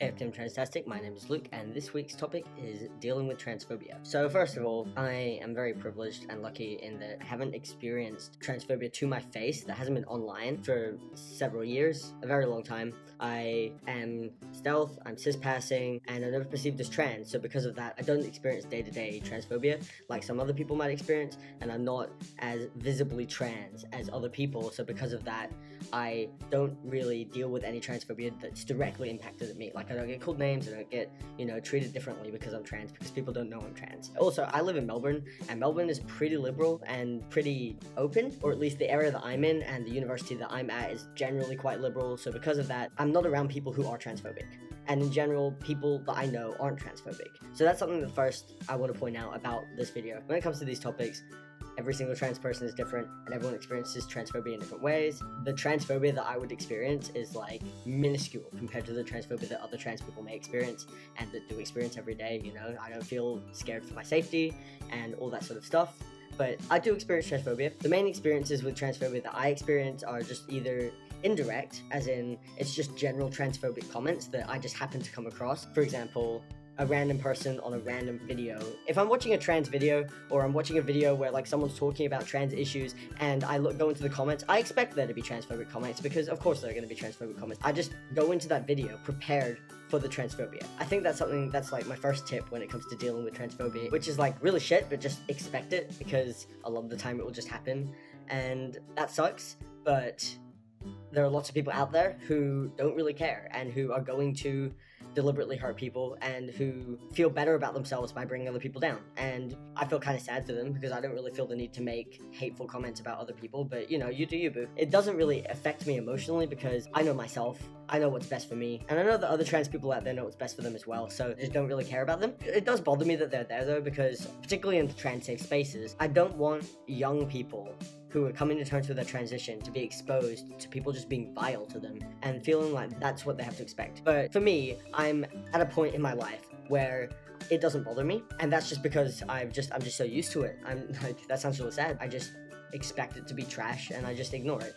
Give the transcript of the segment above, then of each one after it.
Hey, I'm Transtastic, my name is Luke, and this week's topic is dealing with transphobia. So first of all, I am very privileged and lucky in that I haven't experienced transphobia to my face that hasn't been online for several years, a very long time. I am stealth, I'm cis-passing, and I'm never perceived as trans, so because of that, I don't experience day-to-day transphobia like some other people might experience, and I'm not as visibly trans as other people, so because of that, I don't really deal with any transphobia that's directly impacted at me. Like, I don't get called names, I don't get, treated differently because I'm trans, because people don't know I'm trans. Also, I live in Melbourne, and Melbourne is pretty liberal and pretty open, or at least the area that I'm in and the university that I'm at is generally quite liberal, so because of that, I'm not around people who are transphobic. And in general, people that I know aren't transphobic. So that's something that first I want to point out about this video. When it comes to these topics, every single trans person is different, and everyone experiences transphobia in different ways. The transphobia that I would experience is like minuscule compared to the transphobia that other trans people may experience and that do experience every day. I don't feel scared for my safety and all that sort of stuff. But I do experience transphobia. The main experiences with transphobia that I experience are just either indirect, as in it's just general transphobic comments that I just happen to come across. For example, a random person on a random video. If I'm watching a trans video, or I'm watching a video where like someone's talking about trans issues and I go into the comments, I expect there to be transphobic comments because of course there are going to be transphobic comments. I just go into that video prepared for the transphobia. I think that's something that's like my first tip when it comes to dealing with transphobia, which is like really shit, but just expect it because a lot of the time it will just happen and that sucks, but there are lots of people out there who don't really care and who are going to deliberately hurt people and who feel better about themselves by bringing other people down. And I feel kind of sad for them because I don't really feel the need to make hateful comments about other people, but you do you, boo. It doesn't really affect me emotionally because I know myself, I know what's best for me, and I know that other trans people out there know what's best for them as well, so I just don't really care about them. It does bother me that they're there though, because particularly in trans safe spaces, I don't want young people who are coming to terms with their transition to be exposed to people just being vile to them and feeling like that's what they have to expect. But for me, I'm at a point in my life where it doesn't bother me, and that's just because I'm just so used to it. I'm like, that sounds really sad. I just expect it to be trash and I just ignore it,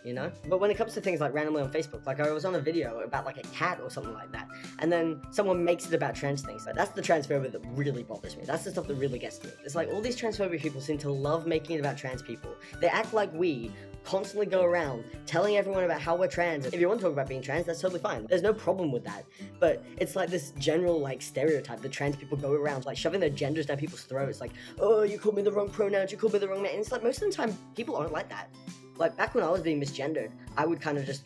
But when it comes to things like randomly on Facebook, like I was on a video about like a cat or something like that, and then someone makes it about trans things. That's the transphobia that really bothers me. That's the stuff that really gets to me. It's like all these transphobic people seem to love making it about trans people. They act like we constantly go around telling everyone about how we're trans. If you want to talk about being trans, that's totally fine. There's no problem with that. But it's like this general like stereotype that trans people go around like shoving their genders down people's throats. Like, oh, you called me the wrong pronouns, you called me the wrong man. And it's like most of the time people aren't like that. Like back when I was being misgendered, I would kind of just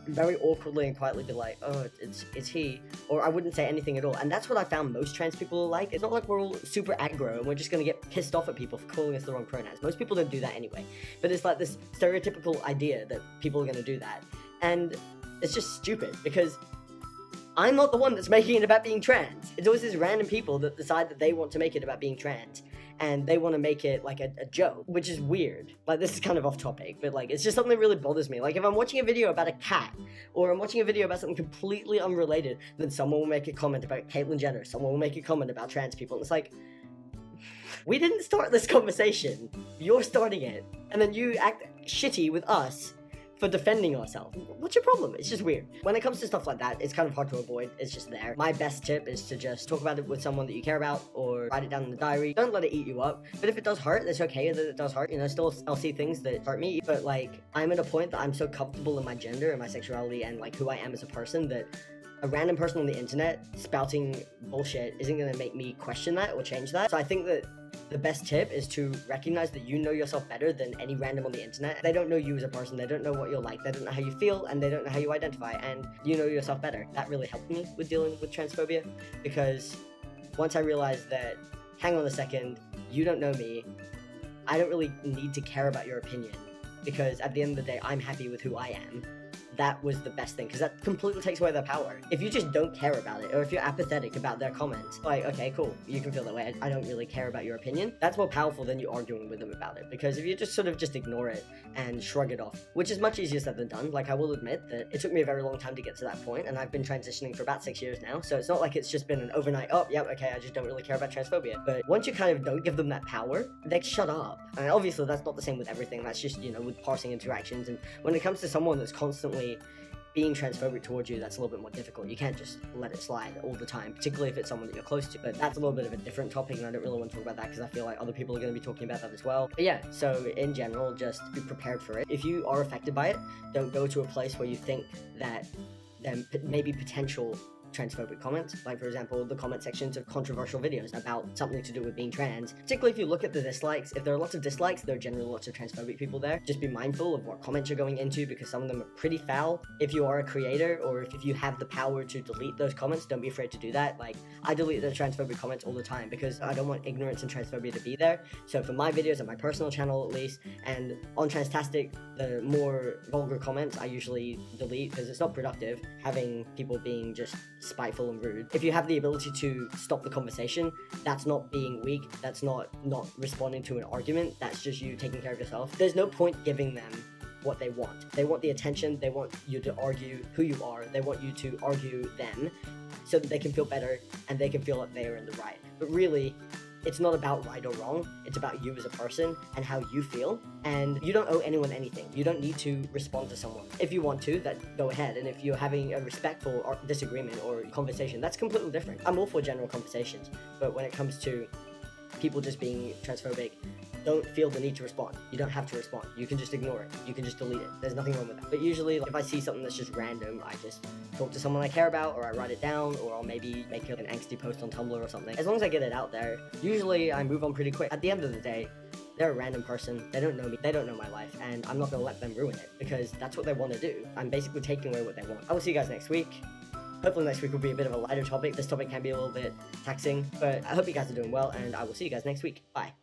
very awkwardly and quietly be like, oh, it's he, or I wouldn't say anything at all. And that's what I found most trans people are like. It's not like we're all super aggro and we're just gonna get pissed off at people for calling us the wrong pronouns. Most people don't do that anyway. But it's like this stereotypical idea that people are gonna do that. And it's just stupid because I'm not the one that's making it about being trans. It's always these random people that decide that they want to make it about being trans. And they want to make it like a joke, which is weird. Like, this is kind of off topic, but like, it's just something that really bothers me. Like, if I'm watching a video about a cat, or I'm watching a video about something completely unrelated, then someone will make a comment about Caitlyn Jenner, someone will make a comment about trans people, and it's like, we didn't start this conversation. You're starting it. And then you act shitty with us for defending ourselves. What's your problem? It's just weird. When it comes to stuff like that, it's kind of hard to avoid. It's just there. My best tip is to just talk about it with someone that you care about or write it down in the diary. Don't let it eat you up. But if it does hurt, it's okay that it does hurt. Still I'll see things that hurt me. But like, I'm at a point that I'm so comfortable in my gender and my sexuality and like who I am as a person that a random person on the internet spouting bullshit isn't gonna make me question that or change that. So I think that the best tip is to recognize that you know yourself better than any random on the internet. They don't know you as a person, they don't know what you're like, they don't know how you feel, and they don't know how you identify, and you know yourself better. That really helped me with dealing with transphobia, because once I realized that, hang on a second, you don't know me, I don't really need to care about your opinion, because at the end of the day, I'm happy with who I am. That was the best thing, because that completely takes away their power. If you just don't care about it, or if you're apathetic about their comments, like, okay, cool, you can feel that way, I don't really care about your opinion, that's more powerful than you arguing with them about it. Because if you just sort of just ignore it and shrug it off, which is much easier said than done, like I will admit that it took me a very long time to get to that point, and I've been transitioning for about 6 years now, so it's not like it's just been an overnight, oh, yeah, okay, I just don't really care about transphobia. But once you kind of don't give them that power, they shut up. And obviously that's not the same with everything, that's just, with parsing interactions. And when it comes to someone that's constantly being transphobic towards you, that's a little bit more difficult. You can't just let it slide all the time, particularly if it's someone that you're close to. But that's a little bit of a different topic, and I don't really want to talk about that because I feel like other people are going to be talking about that as well. But yeah, so in general, just be prepared for it. If you are affected by it, don't go to a place where you think that there may be potential transphobic comments, like for example the comment sections of controversial videos about something to do with being trans. Particularly if you look at the dislikes, if there are lots of dislikes, there are generally lots of transphobic people there. Just be mindful of what comments you're going into, because some of them are pretty foul. If you are a creator, or if you have the power to delete those comments, don't be afraid to do that. Like, I delete the transphobic comments all the time because I don't want ignorance and transphobia to be there. So for my videos, on my personal channel at least, and on Transtastic, the more vulgar comments I usually delete because it's not productive having people being just spiteful and rude. If you have the ability to stop the conversation, that's not being weak, that's not responding to an argument, that's just you taking care of yourself. There's no point giving them what they want. They want the attention, they want you to argue who you are, they want you to argue them so that they can feel better and they can feel like they are in the right. But really, it's not about right or wrong, it's about you as a person and how you feel, and you don't owe anyone anything. You don't need to respond to someone. If you want to, then go ahead, and if you're having a respectful disagreement or conversation, that's completely different. I'm all for general conversations, but when it comes to people just being transphobic, don't feel the need to respond. You don't have to respond. You can just ignore it. You can just delete it. There's nothing wrong with that. But usually, like, if I see something that's just random, I just talk to someone I care about, or I write it down, or I'll maybe make an angsty post on Tumblr or something. As long as I get it out there, usually I move on pretty quick. At the end of the day, they're a random person, they don't know me, they don't know my life, and I'm not gonna let them ruin it, because that's what they want to do. I'm basically taking away what they want. I will see you guys next week. Hopefully next week will be a bit of a lighter topic. This topic can be a little bit taxing, but I hope you guys are doing well, and I will see you guys next week. Bye.